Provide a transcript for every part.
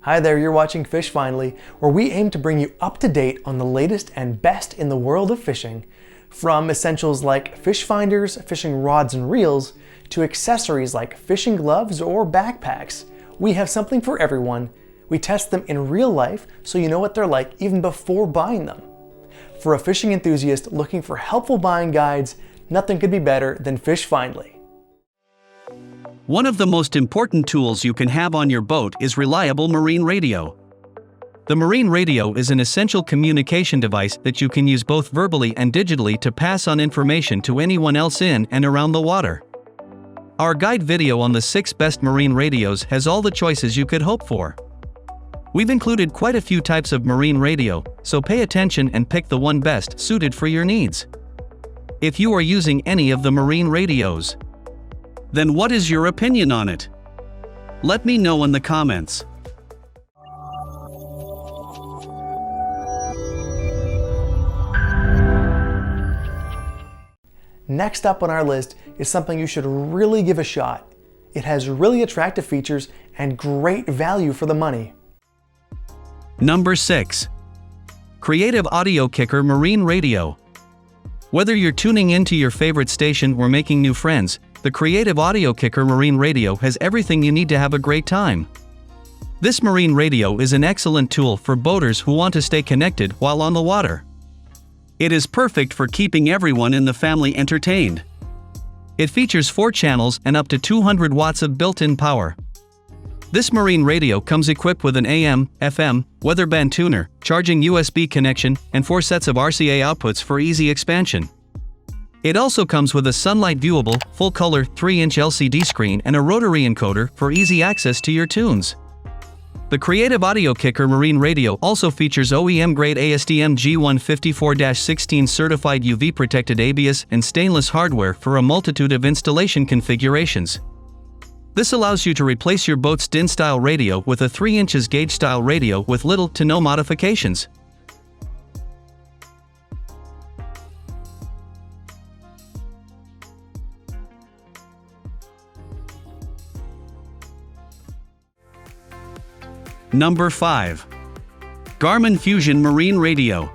Hi there, you're watching Fish Finally, where we aim to bring you up to date on the latest and best in the world of fishing. From essentials like fish finders, fishing rods and reels, to accessories like fishing gloves or backpacks, we have something for everyone. We test them in real life so you know what they're like even before buying them. For a fishing enthusiast looking for helpful buying guides, nothing could be better than Fish Finally. One of the most important tools you can have on your boat is reliable marine radio. The marine radio is an essential communication device that you can use both verbally and digitally to pass on information to anyone else in and around the water. Our guide video on the 6 best marine radios has all the choices you could hope for. We've included quite a few types of marine radio, so pay attention and pick the one best suited for your needs. If you are using any of the marine radios, then what is your opinion on it? Let me know in the comments. Next up on our list is something you should really give a shot. It has really attractive features and great value for the money. Number 6. CreativeAudio Kicker Marine Radio. Whether you're tuning into your favorite station or making new friends, the CreativeAudio Kicker Marine Radio has everything you need to have a great time. This marine radio is an excellent tool for boaters who want to stay connected while on the water. It is perfect for keeping everyone in the family entertained. It features 4 channels and up to 200 watts of built-in power. This marine radio comes equipped with an AM, FM, weather band tuner, charging USB connection, and 4 sets of RCA outputs for easy expansion. It also comes with a sunlight viewable, full-color 3-inch LCD screen and a rotary encoder for easy access to your tunes. The CreativeAudio Kicker Marine Radio also features OEM-grade ASTM G154-16 certified UV-protected ABS and stainless hardware for a multitude of installation configurations. This allows you to replace your boat's DIN-style radio with a 3-inch gauge-style radio with little to no modifications. Number 5. Garmin Fusion Marine Radio.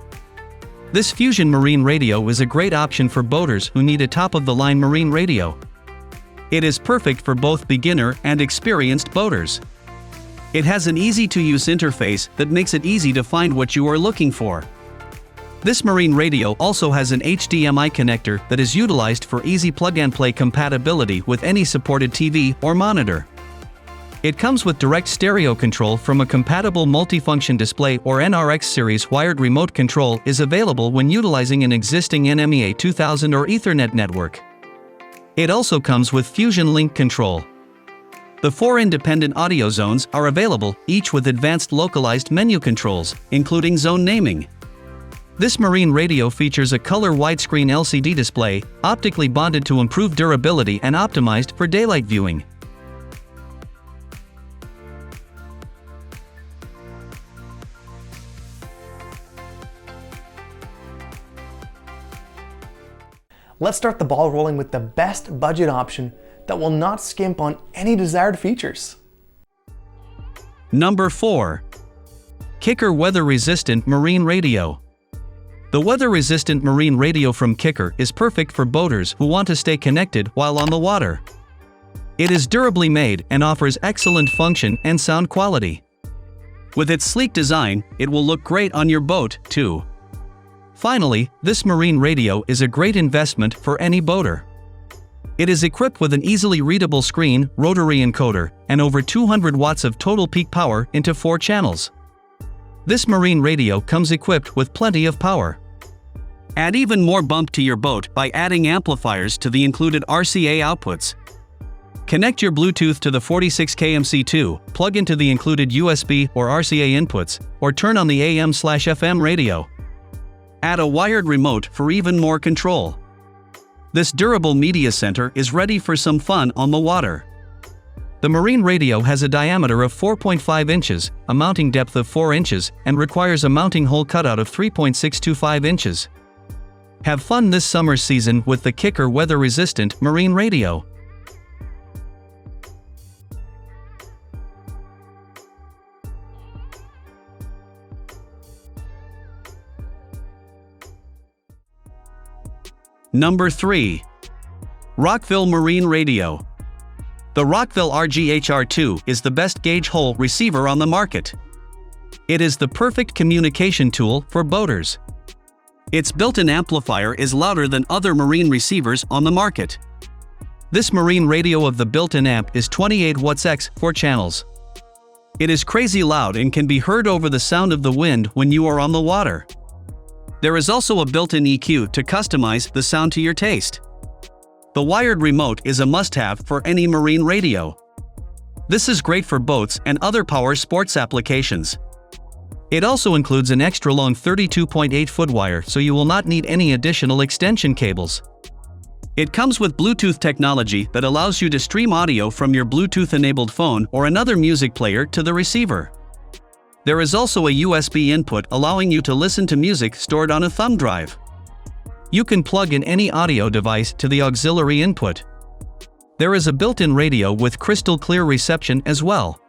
This Fusion Marine Radio is a great option for boaters who need a top-of-the-line marine radio. It is perfect for both beginner and experienced boaters. It has an easy-to-use interface that makes it easy to find what you are looking for. This marine radio also has an HDMI connector that is utilized for easy plug-and-play compatibility with any supported TV or monitor. It comes with direct stereo control from a compatible multifunction display, or NRX series wired remote control is available when utilizing an existing NMEA 2000 or Ethernet network. It also comes with Fusion Link control. The 4 independent audio zones are available, each with advanced localized menu controls, including zone naming. This marine radio features a color widescreen LCD display, optically bonded to improve durability and optimized for daylight viewing. Let's start the ball rolling with the best budget option that will not skimp on any desired features. Number 4. Kicker Weather-Resistant Marine Radio. The weather-resistant marine radio from Kicker is perfect for boaters who want to stay connected while on the water. It is durably made and offers excellent function and sound quality. With its sleek design, it will look great on your boat, too. Finally, this marine radio is a great investment for any boater. It is equipped with an easily readable screen, rotary encoder, and over 200 watts of total peak power into 4 channels. This marine radio comes equipped with plenty of power. Add even more bump to your boat by adding amplifiers to the included RCA outputs. Connect your Bluetooth to the 46K MC2, plug into the included USB or RCA inputs, or turn on the AM/FM radio. Add a wired remote for even more control. This durable media center is ready for some fun on the water. The marine radio has a diameter of 4.5 inches, a mounting depth of 4 inches, and requires a mounting hole cutout of 3.625 inches. Have fun this summer season with the Kicker weather-resistant marine radio. Number 3. Rockville Marine Radio. The Rockville RGHR2 is the best gauge hole receiver on the market. It is the perfect communication tool for boaters. Its built-in amplifier is louder than other marine receivers on the market. This marine radio of the built-in amp is 28 watts x 4 channels. It is crazy loud and can be heard over the sound of the wind when you are on the water. There is also a built-in EQ to customize the sound to your taste. The wired remote is a must-have for any marine radio. This is great for boats and other power sports applications. It also includes an extra long 32.8-foot wire, so you will not need any additional extension cables. It comes with Bluetooth technology that allows you to stream audio from your Bluetooth-enabled phone or another music player to the receiver. There is also a USB input allowing you to listen to music stored on a thumb drive. You can plug in any audio device to the auxiliary input. There is a built-in radio with crystal clear reception as well.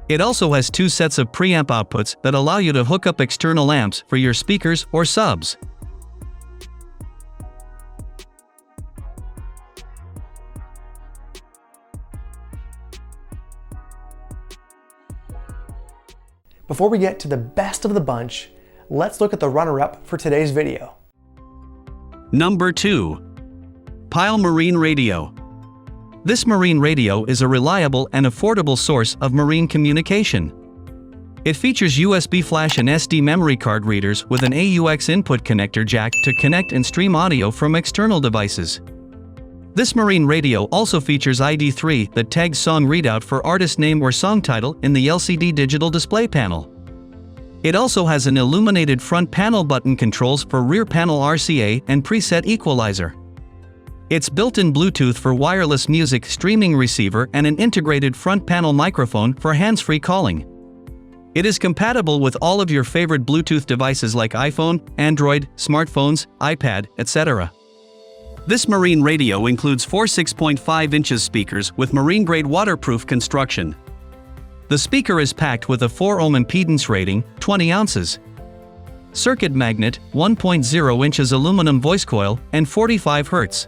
It also has 2 sets of preamp outputs that allow you to hook up external amps for your speakers or subs. Before we get to the best of the bunch, let's look at the runner-up for today's video. Number 2. Pyle Marine Radio. This marine radio is a reliable and affordable source of marine communication. It features USB flash and SD memory card readers with an AUX input connector jack to connect and stream audio from external devices. This marine radio also features ID3 that tags song readout for artist name or song title in the LCD digital display panel. It also has an illuminated front panel button controls for rear panel RCA and preset equalizer. Its built-in Bluetooth for wireless music streaming receiver and an integrated front panel microphone for hands-free calling. It is compatible with all of your favorite Bluetooth devices like iPhone, Android, smartphones, iPad, etc. This marine radio includes 4 6.5 inches speakers with marine-grade waterproof construction. The speaker is packed with a 4 ohm impedance rating, 20 ounces. Circuit magnet, 1.0 inches aluminum voice coil, and 45 Hz.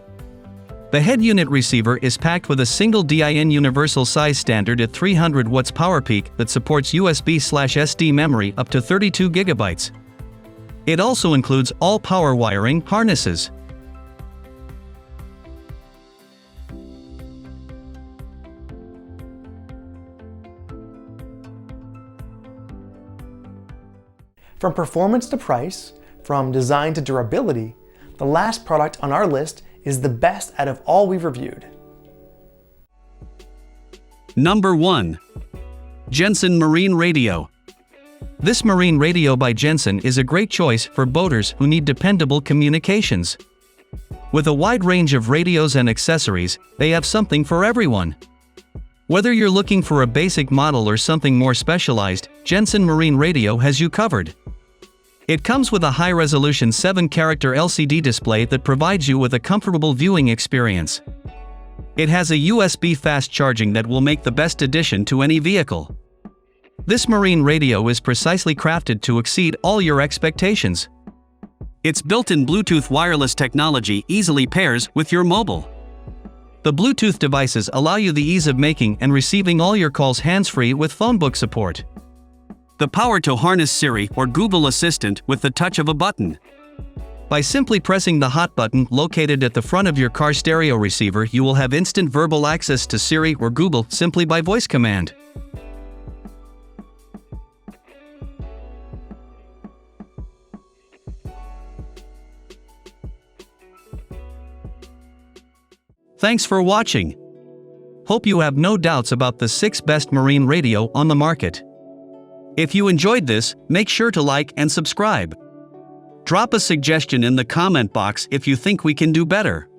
The head unit receiver is packed with a single DIN universal size standard at 300 watts power peak that supports USB/SD memory up to 32 gigabytes. It also includes all power wiring harnesses. From performance to price, from design to durability, the last product on our list is the best out of all we've reviewed. Number 1. Jensen Marine Radio. This marine radio by Jensen is a great choice for boaters who need dependable communications. With a wide range of radios and accessories, they have something for everyone. Whether you're looking for a basic model or something more specialized, Jensen Marine Radio has you covered. It comes with a high-resolution 7-character LCD display that provides you with a comfortable viewing experience. It has a USB fast charging that will make the best addition to any vehicle. This marine radio is precisely crafted to exceed all your expectations. Its built-in Bluetooth wireless technology easily pairs with your mobile. The Bluetooth devices allow you the ease of making and receiving all your calls hands-free with phonebook support. The power to harness Siri or Google Assistant with the touch of a button. By simply pressing the hot button located at the front of your car stereo receiver, you will have instant verbal access to Siri or Google simply by voice command. Thanks for watching. Hope you have no doubts about the 6 best marine radio on the market. If you enjoyed this, make sure to like and subscribe. Drop a suggestion in the comment box if you think we can do better.